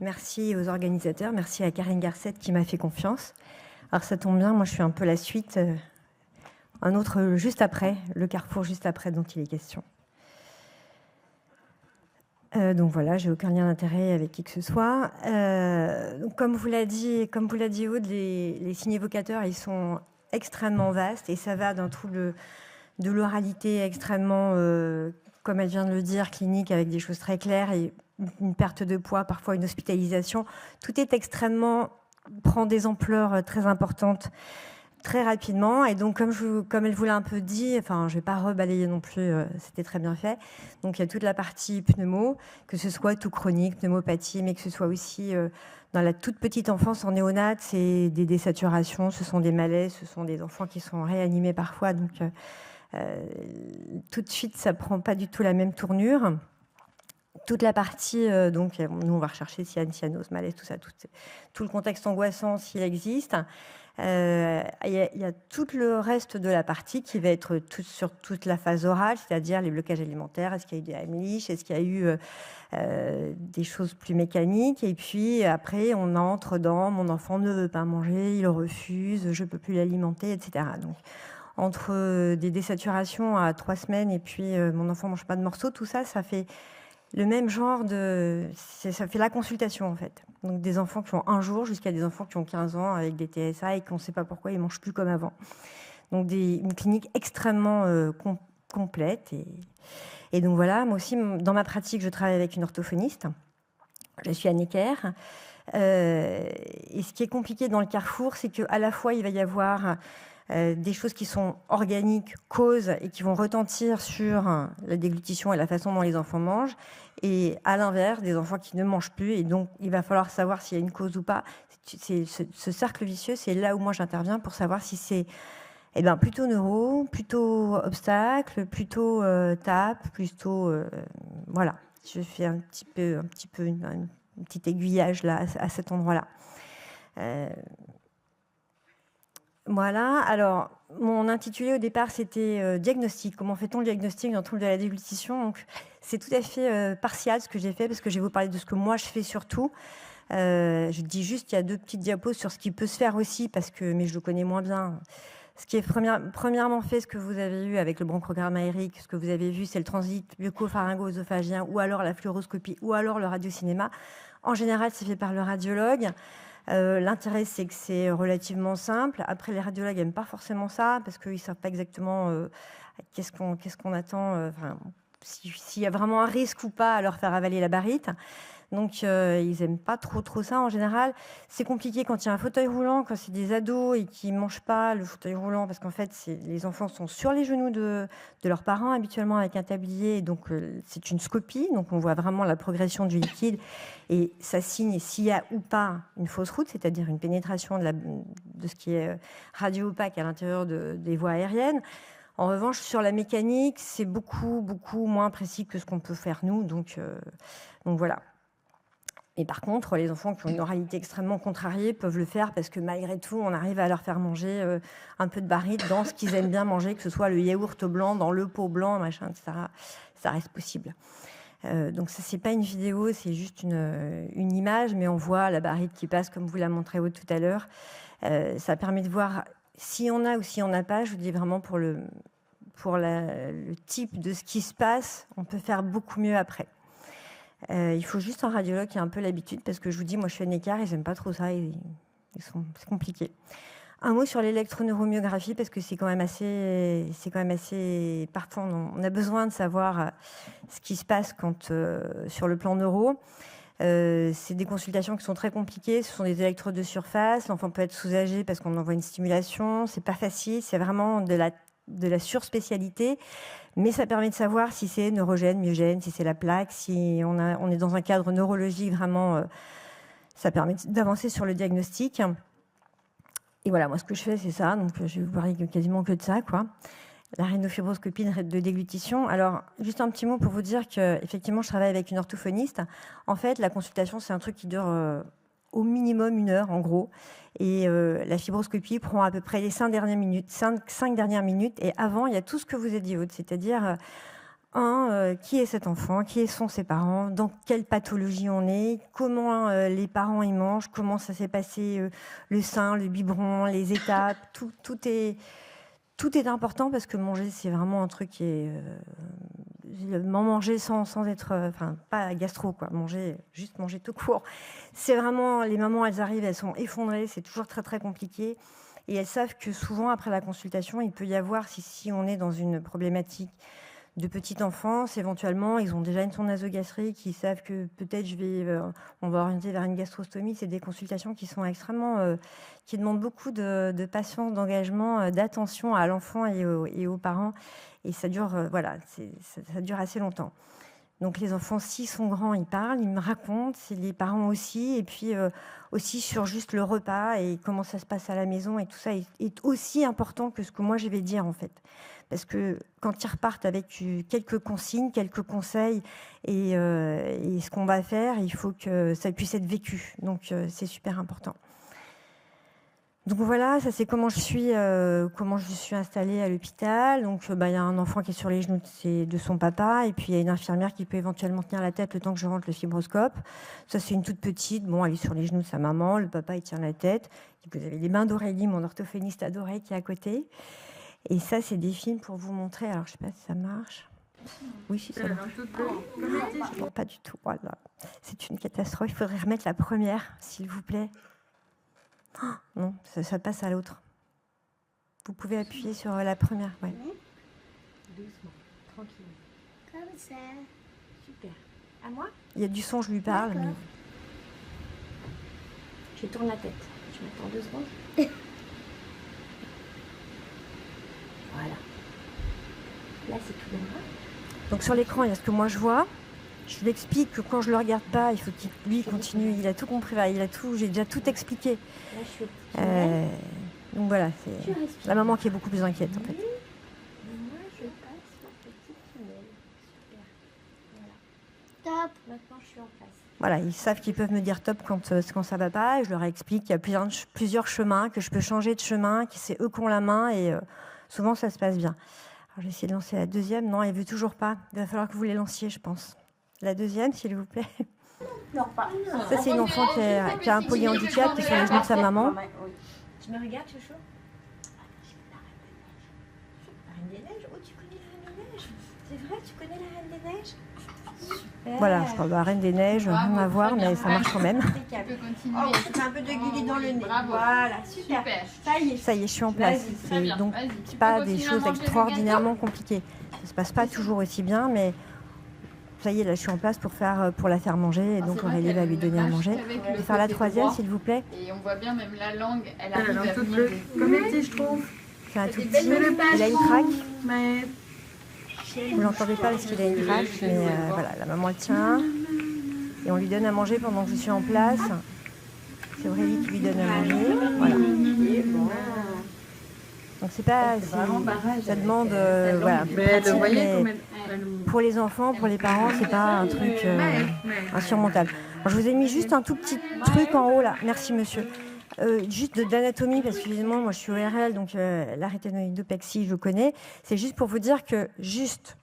Merci aux organisateurs, merci à Karine Garcette qui m'a fait confiance. Alors ça tombe bien, moi je suis un peu la suite, un autre juste après, le carrefour juste après dont il est question. Donc voilà, j'ai aucun lien d'intérêt avec qui que ce soit. Donc comme vous l'a dit Aude, les signes évocateurs, ils sont extrêmement vastes et ça va dans tout de l'oralité extrêmement, comme elle vient de le dire, clinique avec des choses très claires et une perte de poids, parfois une hospitalisation. Tout est extrêmement, prend des ampleurs très importantes très rapidement. Et donc, comme elle vous l'a un peu dit, enfin, je ne vais pas rebalayer non plus, c'était très bien fait. Donc, il y a toute la partie pneumo, que ce soit tout chronique, pneumopathie, mais que ce soit aussi dans la toute petite enfance, en néonate, c'est des désaturations, ce sont des malaises, ce sont des enfants qui sont réanimés parfois. Donc, tout de suite, ça ne prend pas du tout la même tournure. Toute la partie, donc, nous, on va rechercher cyanose, malaise, tout ça, tout le contexte angoissant, s'il existe. Il y a tout le reste de la partie qui va être sur toute la phase orale, c'est-à-dire les blocages alimentaires. Est-ce qu'il y a eu des Heimlich? Est-ce qu'il y a eu des choses plus mécaniques? Et puis après, on entre dans mon enfant ne veut pas manger, il refuse, je ne peux plus l'alimenter, etc. Donc, entre des désaturations à 3 semaines et puis mon enfant ne mange pas de morceaux, tout ça, ça fait le même genre de... Ça fait la consultation, en fait. Donc, des enfants qui ont 1 jour jusqu'à des enfants qui ont 15 ans avec des TSA et qu'on ne sait pas pourquoi ils ne mangent plus comme avant. Donc, une clinique extrêmement complète. Et donc, voilà, moi aussi, dans ma pratique, je travaille avec une orthophoniste. Je suis à Necker. Et ce qui est compliqué dans le carrefour, c'est qu'à la fois, il va y avoir... des choses qui sont organiques, causes, et qui vont retentir sur la déglutition et la façon dont les enfants mangent, et à l'inverse, des enfants qui ne mangent plus, et donc il va falloir savoir s'il y a une cause ou pas. Ce cercle vicieux, c'est là où moi j'interviens pour savoir si c'est plutôt neuro, plutôt obstacle, plutôt tape, plutôt... voilà, je fais un petit peu un petit aiguillage là, à cet endroit-là. Voilà, alors mon intitulé au départ c'était diagnostic. Comment fait-on le diagnostic dans le trouble de la déglutition? Donc c'est tout à fait partial ce que j'ai fait parce que je vais vous parler de ce que moi je fais surtout. Je dis juste qu'il y a 2 petites diapos sur ce qui peut se faire aussi mais je le connais moins bien. Ce qui est premièrement fait, ce que vous avez eu avec le bronchogramme aérique, ce que vous avez vu, c'est le transit bucco-pharyngo-œsophagien ou alors la fluoroscopie ou alors le radiocinéma. En général, c'est fait par le radiologue. L'intérêt, c'est que c'est relativement simple. Après, les radiologues n'aiment pas forcément ça parce qu'ils ne savent pas exactement qu'est-ce qu'on attend, s'il y a vraiment un risque ou pas à leur faire avaler la barite. Donc, ils n'aiment pas trop ça en général. C'est compliqué quand il y a un fauteuil roulant, quand c'est des ados et qui ne mangent pas le fauteuil roulant, parce qu'en fait, les enfants sont sur les genoux de leurs parents, habituellement avec un tablier. Donc, c'est une scopie. Donc, on voit vraiment la progression du liquide. Et ça signe s'il y a ou pas une fausse route, c'est-à-dire une pénétration de ce qui est radio-opaque à l'intérieur des voies aériennes. En revanche, sur la mécanique, c'est beaucoup moins précis que ce qu'on peut faire nous. Donc voilà. Et par contre, les enfants qui ont une oralité extrêmement contrariée peuvent le faire parce que malgré tout, on arrive à leur faire manger un peu de barite dans ce qu'ils aiment bien manger, que ce soit le yaourt blanc, dans le pot blanc, machin, etc. Ça reste possible. Donc ça, c'est pas une vidéo, c'est juste une image, mais on voit la barite qui passe, comme vous l'a montré Aude tout à l'heure. Ça permet de voir si on a ou si on n'a pas. Je vous dis vraiment pour le type de ce qui se passe, on peut faire beaucoup mieux après. Il faut juste un radiologue qui a un peu l'habitude, parce que je vous dis, moi je fais Necker, ils n'aiment pas trop ça, c'est compliqué. Un mot sur l'électroneurommyographie, parce que c'est quand même assez partant. On a besoin de savoir ce qui se passe sur le plan neuro. C'est des consultations qui sont très compliquées, ce sont des électrodes de surface, l'enfant peut être soulagé parce qu'on envoie une stimulation, c'est pas facile, c'est vraiment de la surspécialité. Mais ça permet de savoir si c'est neurogène, myogène, si c'est la plaque, si on est dans un cadre neurologique vraiment. Ça permet d'avancer sur le diagnostic. Et voilà, moi, ce que je fais, c'est ça. Donc, je vais vous parler quasiment que de ça, quoi. La rhinofibroscopie de déglutition. Alors, juste un petit mot pour vous dire qu'effectivement, je travaille avec une orthophoniste. En fait, la consultation, c'est un truc qui dure au minimum 1 heure, en gros. Et la fibroscopie prend à peu près les 5 dernières minutes. Et avant, il y a tout ce que vous avez dit, Aude, c'est-à-dire qui est cet enfant, qui sont ses parents, dans quelle pathologie on est, comment les parents y mangent, comment ça s'est passé, le sein, le biberon, les étapes, tout est important parce que manger, c'est vraiment un truc qui est... manger sans être... Enfin, pas gastro, quoi. Juste manger tout court. C'est vraiment... Les mamans, elles arrivent, elles sont effondrées, c'est toujours très, très compliqué. Et elles savent que souvent, après la consultation, il peut y avoir, si on est dans une problématique de petite enfance, éventuellement, ils ont déjà une sonde nasogastrique, ils savent que peut-être on va orienter vers une gastrostomie. C'est des consultations qui sont extrêmement, qui demandent beaucoup de patience, d'engagement, d'attention à l'enfant et aux parents. Et ça dure, ça dure assez longtemps. Donc les enfants, s'ils sont grands, ils parlent, ils me racontent, c'est les parents aussi, et puis aussi sur juste le repas et comment ça se passe à la maison, et tout ça est aussi important que ce que moi je vais dire en fait. Parce que quand ils repartent avec quelques consignes, quelques conseils et ce qu'on va faire, il faut que ça puisse être vécu. Donc c'est super important. Donc voilà, ça c'est comment je suis installée à l'hôpital. Donc il y a un enfant qui est sur les genoux de son papa, et puis il y a une infirmière qui peut éventuellement tenir la tête le temps que je rentre le fibroscope. Ça c'est une toute petite, bon, elle est sur les genoux de sa maman, le papa il tient la tête. Vous avez les mains d'Aurélie, mon orthophoniste adoré, qui est à côté. Et ça c'est des films pour vous montrer. Alors je sais pas si ça marche. Oui, si ça marche. Non, pas du tout. Voilà. C'est une catastrophe. Il faudrait remettre la première, s'il vous plaît. Oh, non, ça passe à l'autre. Vous pouvez appuyer sur la première. Ouais. Doucement, tranquille. Comme ça. Super. À moi ? Il y a du son, je lui parle. Mais... Je tourne la tête. Je m'attends 2 secondes. Voilà. Là, c'est tout droit. Donc sur l'écran, il y a ce que moi je vois. Je lui explique que quand je le regarde pas, il faut qu'il lui continue. Il a tout compris. J'ai déjà tout expliqué. Là, je suis donc voilà, c'est la maman qui est beaucoup plus inquiète en fait. Moi, je passe ma petite tunnel. Super. Voilà. Top. Maintenant, je suis en place. Voilà, ils savent qu'ils peuvent me dire top quand ça va pas. Et je leur explique qu'il y a plusieurs chemins, que je peux changer de chemin, que c'est eux qui ont la main et souvent ça se passe bien. Alors, j'ai essayé de lancer la deuxième. Non, elle veut toujours pas. Il va falloir que vous les lanciez, je pense. La deuxième, s'il vous plaît. Non, pas. Ça, c'est une enfant qui a un polyhandicap, qui est sur les genoux de sa maman. Tu me regardes, chouchou? La Reine des Neiges. Oh, tu connais la Reine des Neiges? C'est vrai, tu connais la Reine des Neiges? Super. Voilà, je parle de la Reine des Neiges, rien à voir, mais ça marche quand même. Tu peux continuer. Oh, tu fais un peu de guillis dans le nez. Bravo. Voilà, super. Ça y est, je suis en place. Donc, c'est pas des choses extraordinairement compliquées. Ça se passe pas toujours aussi bien, mais ça y est, là, je suis en place pour la faire manger, et donc Aurélie va lui donner à manger. Je vais faire la troisième, s'il vous plaît. Et on voit bien même la langue, elle arrive à venir. Comme petit, je trouve. C'est un tout petit. Il a une craque. Vous l'entendez pas parce qu'il a une craque, mais voilà, la maman le tient. Et on lui donne à manger pendant que je suis en place. C'est Aurélie qui lui donne à manger. Voilà. Donc c'est pas... Ça demande... voilà, pratique, mais pour les enfants, pour les parents, c'est pas un truc insurmontable. Alors, je vous ai mis juste un tout petit truc en haut là. Merci monsieur. Juste d'anatomie, parce qu'évidemment, moi je suis ORL, donc la rétinoïdopexie, je connais. C'est juste pour vous dire que, juste,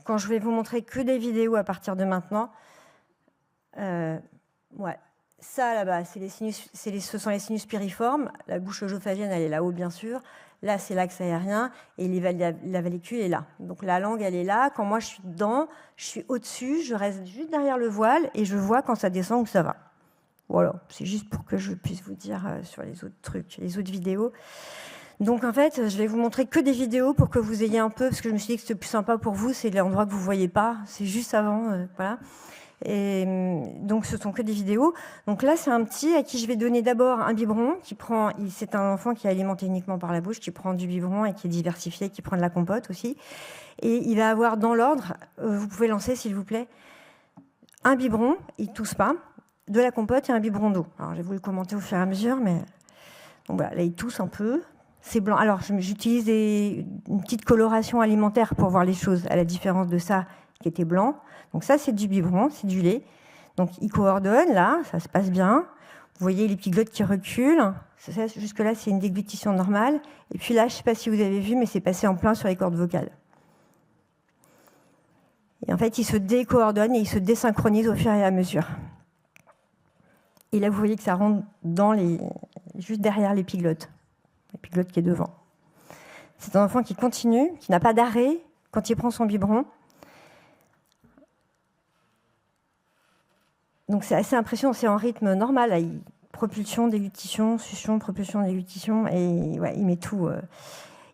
quand je vais vous montrer que des vidéos à partir de maintenant, ouais, ça là-bas, ce sont les sinus piriformes. La bouche œsophagienne, elle est là-haut, bien sûr. Là, c'est l'axe aérien, et la vallécule est là. Donc la langue, elle est là. Quand moi je suis dedans, je suis au-dessus, je reste juste derrière le voile, et je vois quand ça descend où ça va. Voilà, c'est juste pour que je puisse vous dire sur les autres trucs, les autres vidéos. Donc en fait, je vais vous montrer que des vidéos pour que vous ayez un peu, parce que je me suis dit que c'était plus sympa pour vous, c'est l'endroit que vous ne voyez pas, c'est juste avant, voilà. Et donc ce sont que des vidéos. Donc là, c'est un petit à qui je vais donner d'abord un biberon, c'est un enfant qui est alimenté uniquement par la bouche, qui prend du biberon et qui est diversifié, qui prend de la compote aussi. Et il va avoir dans l'ordre, vous pouvez lancer s'il vous plaît, un biberon, il ne tousse pas, de la compote et un biberon d'eau. Alors, je vais vous le commenter au fur et à mesure, mais donc, voilà, là, il tousse un peu. C'est blanc. Alors, j'utilise une petite coloration alimentaire pour voir les choses, à la différence de ça qui était blanc. Donc ça, c'est du biberon, c'est du lait. Donc, il coordonne, là, ça se passe bien. Vous voyez les petits glottes qui reculent. Jusque-là, c'est une déglutition normale. Et puis là, je ne sais pas si vous avez vu, mais c'est passé en plein sur les cordes vocales. Et en fait, ils se décoordonnent et ils se désynchronisent au fur et à mesure. Et là, vous voyez que ça rentre juste derrière l'épiglotte qui est devant. C'est un enfant qui continue, qui n'a pas d'arrêt quand il prend son biberon. Donc c'est assez impressionnant, c'est en rythme normal. Là, propulsion, déglutition, succion, propulsion, déglutition, et ouais, il met tout.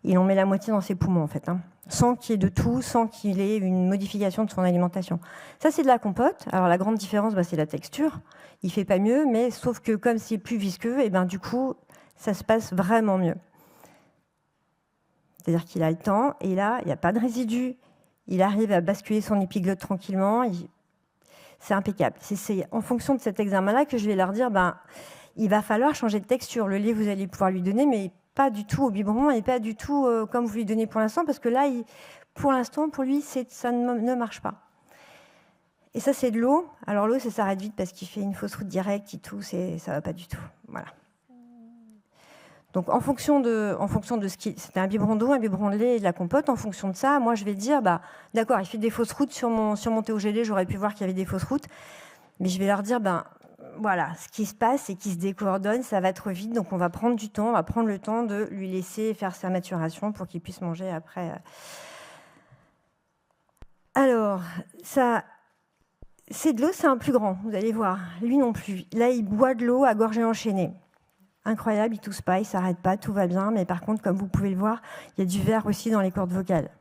Il en met la moitié dans ses poumons, en fait, hein, sans qu'il y ait de tout, sans qu'il ait une modification de son alimentation. Ça, c'est de la compote. Alors la grande différence, c'est la texture. Il fait pas mieux, mais sauf que comme c'est plus visqueux, et du coup, ça se passe vraiment mieux. C'est-à-dire qu'il a le temps, et là, il n'y a pas de résidus. Il arrive à basculer son épiglotte tranquillement. C'est impeccable. C'est en fonction de cet examen-là que je vais leur dire, il va falloir changer de texture. Le lait, vous allez pouvoir lui donner, mais pas du tout au biberon et pas du tout comme vous lui donnez pour l'instant, parce que là, pour l'instant, pour lui, ça ne marche pas. Et ça, c'est de l'eau. Alors l'eau, ça s'arrête vite parce qu'il fait une fausse route directe, il tousse et ça ne va pas du tout. Voilà. Donc en fonction de ce qui... C'était un biberon d'eau, un biberon de lait et de la compote. En fonction de ça, moi, je vais dire, d'accord, il fait des fausses routes sur mon thé au gelé, j'aurais pu voir qu'il y avait des fausses routes. Mais je vais leur dire, voilà, ce qui se passe, c'est qu'il se décoordonne, ça va trop vite, donc on va prendre du temps, on va prendre le temps de lui laisser faire sa maturation pour qu'il puisse manger après. Alors, ça, c'est de l'eau, c'est un plus grand, vous allez voir. Lui non plus. Là, il boit de l'eau à gorgée enchaînée. Incroyable, il tousse pas, il s'arrête pas, tout va bien, mais par contre, comme vous pouvez le voir, il y a du verre aussi dans les cordes vocales.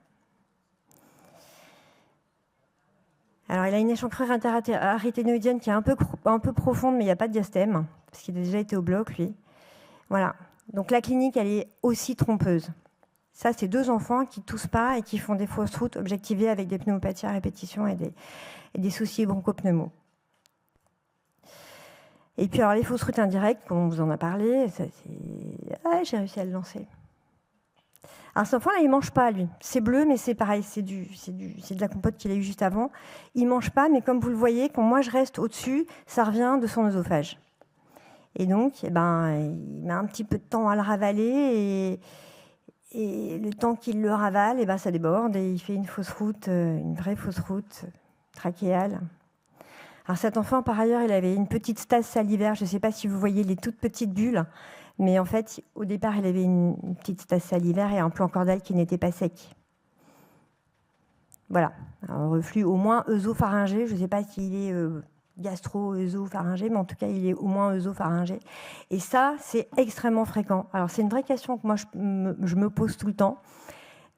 Alors, il a une échancrure aryténoïdienne qui est un peu profonde, mais il n'y a pas de diastème, parce qu'il a déjà été au bloc, lui. Voilà. Donc, la clinique, elle est aussi trompeuse. Ça, c'est 2 enfants qui ne toussent pas et qui font des fausses routes objectivées avec des pneumopathies à répétition et des soucis bronchopneumos. Et puis, alors, les fausses routes indirectes, comme on vous en a parlé, j'ai réussi à le lancer. Alors cet enfant-là, il ne mange pas, lui. C'est bleu, mais c'est pareil, c'est de la compote qu'il a eue juste avant. Il ne mange pas, mais comme vous le voyez, quand moi je reste au-dessus, ça revient de son œsophage. Et donc, il met un petit peu de temps à le ravaler, et le temps qu'il le ravale, ça déborde, et il fait une fausse route, une vraie fausse route trachéale. Alors cet enfant, par ailleurs, il avait une petite stase salivaire. Je ne sais pas si vous voyez les toutes petites bulles. Mais en fait, au départ, il avait une petite stase salivaire et un plan cordal qui n'était pas sec. Voilà, un reflux au moins œsopharyngé. Je ne sais pas s'il est gastro-œsopharyngé, mais en tout cas, il est au moins œsopharyngé. Et ça, c'est extrêmement fréquent. Alors, c'est une vraie question que moi, je me pose tout le temps.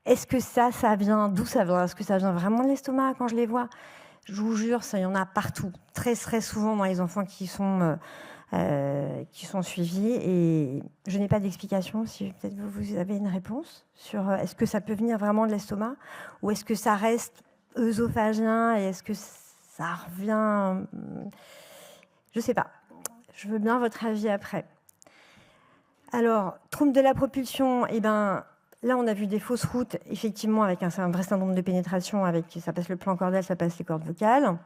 Est-ce que ça vient, d'où ça vient? Est-ce que ça vient vraiment de l'estomac quand je les vois? Je vous jure, ça, il y en a partout, très, très souvent dans les enfants qui sont suivis, et je n'ai pas d'explication. Si peut-être vous avez une réponse sur est-ce que ça peut venir vraiment de l'estomac ou est-ce que ça reste œsophagien et est-ce que ça revient, je ne sais pas. Je veux bien votre avis après. Alors, trouble de la propulsion, là on a vu des fausses routes, effectivement avec un vrai syndrome de pénétration, ça passe le plan cordal, ça passe les cordes vocales.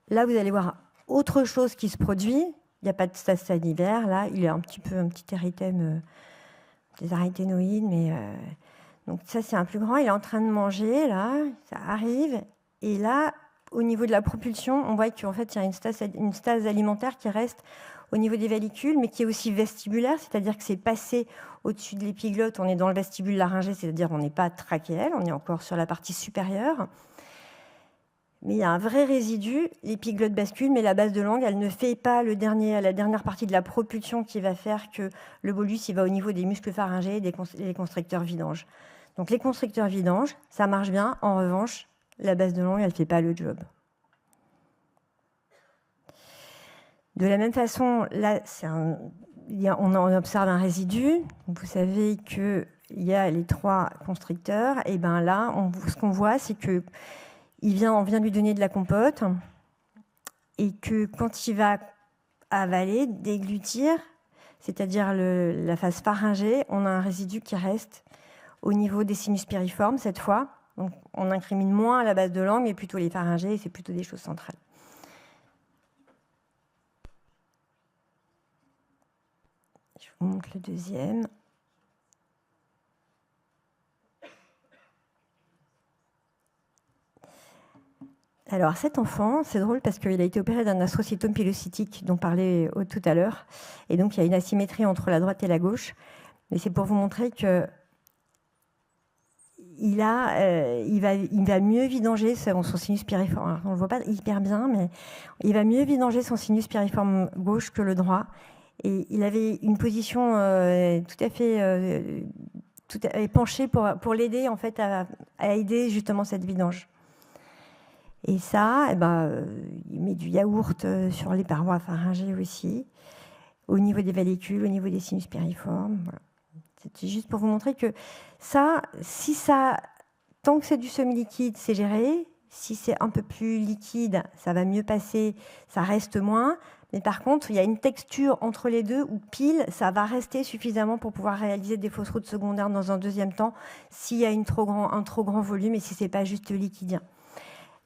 Là vous allez voir autre chose qui se produit, il n'y a pas de stase salivaire, là il a un petit érythème des aryténoïdes, mais donc ça c'est un plus grand, il est en train de manger, là, ça arrive, et là, au niveau de la propulsion, on voit qu'en fait il y a une stase alimentaire qui reste au niveau des valicules, mais qui est aussi vestibulaire, c'est-à-dire que c'est passé au-dessus de l'épiglotte, on est dans le vestibule laryngé, c'est-à-dire on n'est pas trachéal, on est encore sur la partie supérieure. Mais il y a un vrai résidu, l'épiglotte bascule, mais la base de langue, elle ne fait pas la dernière partie de la propulsion qui va faire que le bolus il va au niveau des muscles pharyngés et des constricteurs vidanges. Donc les constricteurs vidanges, ça marche bien. En revanche, la base de langue, elle ne fait pas le job. De la même façon, là, on observe un résidu. Vous savez qu'il y a les 3 constricteurs. Et là, ce qu'on voit, c'est que on vient lui donner de la compote et que quand il va avaler, déglutir, c'est-à-dire la phase pharyngée, on a un résidu qui reste au niveau des sinus piriformes cette fois. Donc, on incrimine moins la base de langue, mais plutôt les pharyngées, et c'est plutôt des choses centrales. Je vous montre le deuxième. Alors cet enfant, c'est drôle parce qu'il a été opéré d'un astrocytome pilocytique dont parlait tout à l'heure. Et donc il y a une asymétrie entre la droite et la gauche. Mais c'est pour vous montrer que il va mieux vidanger son sinus piriforme. Alors, on ne le voit pas hyper bien, mais il va mieux vidanger son sinus piriforme gauche que le droit. Et il avait une position tout à fait penchée pour l'aider en fait, à aider justement cette vidange. Et ça, il met du yaourt sur les parois pharyngées aussi, au niveau des vallécules, au niveau des sinus piriformes. Voilà. C'était juste pour vous montrer que ça, tant que c'est du semi-liquide, c'est géré. Si c'est un peu plus liquide, ça va mieux passer, ça reste moins. Mais par contre, il y a une texture entre les deux où pile, ça va rester suffisamment pour pouvoir réaliser des fausses routes secondaires dans un deuxième temps s'il y a un trop grand volume et si ce n'est pas juste liquidien.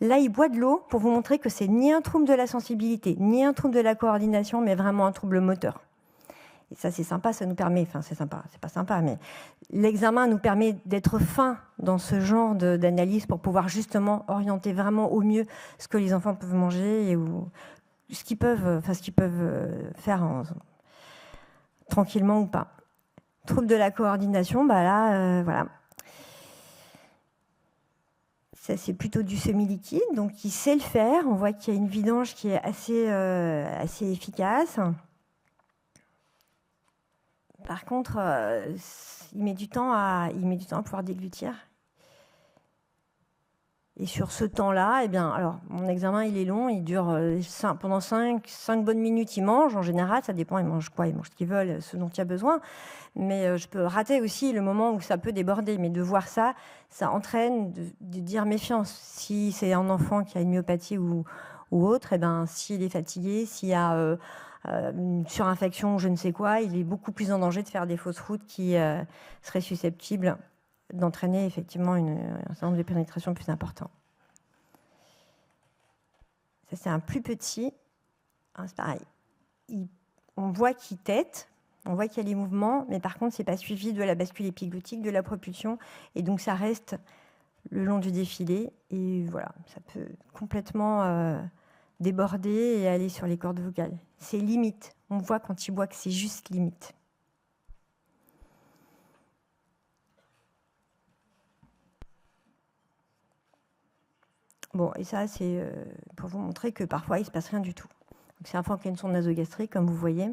Là, il boit de l'eau pour vous montrer que c'est ni un trouble de la sensibilité, ni un trouble de la coordination, mais vraiment un trouble moteur. Et ça, c'est sympa, ça nous permet, enfin c'est sympa, c'est pas sympa, mais l'examen nous permet d'être fin dans ce genre d'analyse pour pouvoir justement orienter vraiment au mieux ce que les enfants peuvent manger et ce qu'ils peuvent faire tranquillement ou pas. Trouble de la coordination, voilà. Ça, c'est plutôt du semi-liquide, donc il sait le faire. On voit qu'il y a une vidange qui est assez efficace. Par contre, il met du temps à pouvoir déglutir. Et sur ce temps-là, alors, mon examen, il est long, il dure pendant 5 bonnes minutes, il mange. En général, ça dépend, il mange quoi? Il mange ce qu'ils veulent, ce dont il y a besoin. Mais je peux rater aussi le moment où ça peut déborder. Mais de voir ça, ça entraîne de dire méfiance. Si c'est un enfant qui a une myopathie ou autre, s'il est fatigué, s'il y a une surinfection ou je ne sais quoi, il est beaucoup plus en danger de faire des fausses routes qui seraient susceptibles d'entraîner effectivement un certain nombre de pénétrations plus important. Ça, c'est un plus petit. C'est pareil. On voit qu'il tète, on voit qu'il y a les mouvements, mais par contre, ce n'est pas suivi de la bascule épiglottique, de la propulsion. Et donc, ça reste le long du défilé. Et voilà, ça peut complètement déborder et aller sur les cordes vocales. C'est limite. On voit quand il boit que c'est juste limite. Bon, et ça, c'est pour vous montrer que parfois, il ne se passe rien du tout. C'est un enfant qui a une sonde nasogastrique, comme vous voyez.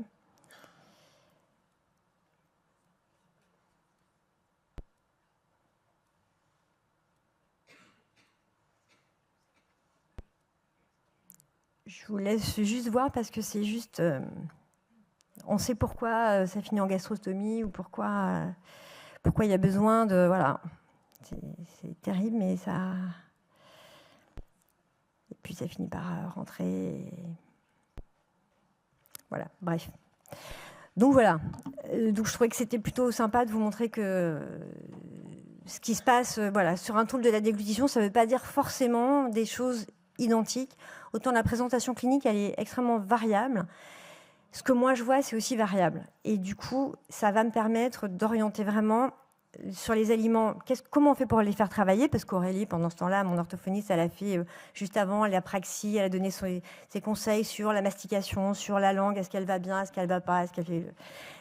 Je vous laisse juste voir parce que c'est juste... on sait pourquoi ça finit en gastrostomie ou pourquoi il y a besoin de... Voilà. C'est terrible, mais ça... Et puis ça finit par rentrer. Voilà, bref. Donc voilà. Donc je trouvais que c'était plutôt sympa de vous montrer que ce qui se passe sur un trouble de la déglutition, ça ne veut pas dire forcément des choses identiques. Autant la présentation clinique, elle est extrêmement variable. Ce que moi je vois, c'est aussi variable. Et du coup, ça va me permettre d'orienter vraiment sur les aliments, comment on fait pour les faire travailler? Parce qu'Aurélie, pendant ce temps-là, mon orthophoniste, elle a fait juste avant l'apraxie, elle a donné ses conseils sur la mastication, sur la langue, est-ce qu'elle va bien, est-ce qu'elle va pas, est-ce qu'elle fait,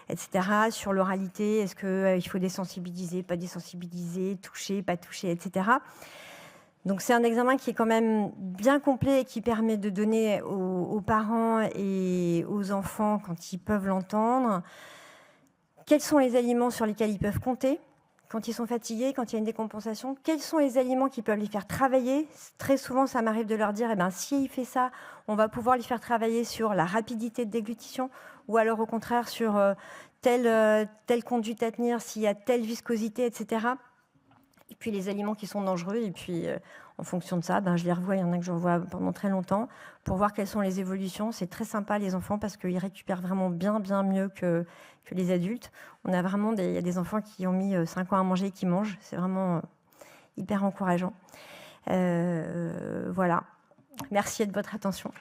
etc. Sur l'oralité, est-ce qu'il faut désensibiliser, pas désensibiliser, toucher, pas toucher, etc. Donc c'est un examen qui est quand même bien complet et qui permet de donner aux parents et aux enfants, quand ils peuvent l'entendre, quels sont les aliments sur lesquels ils peuvent compter quand ils sont fatigués, quand il y a une décompensation, quels sont les aliments qui peuvent les faire travailler? Très souvent, ça m'arrive de leur dire, s'il fait ça, on va pouvoir les faire travailler sur la rapidité de déglutition, ou alors au contraire sur telle conduite à tenir, s'il y a telle viscosité, etc. Et puis les aliments qui sont dangereux, et puis en fonction de ça, je les revois, il y en a que je revois pendant très longtemps, pour voir quelles sont les évolutions. C'est très sympa les enfants, parce qu'ils récupèrent vraiment bien mieux que les adultes. On a vraiment il y a des enfants qui ont mis 5 ans à manger et qui mangent. C'est vraiment hyper encourageant. Voilà. Merci de votre attention.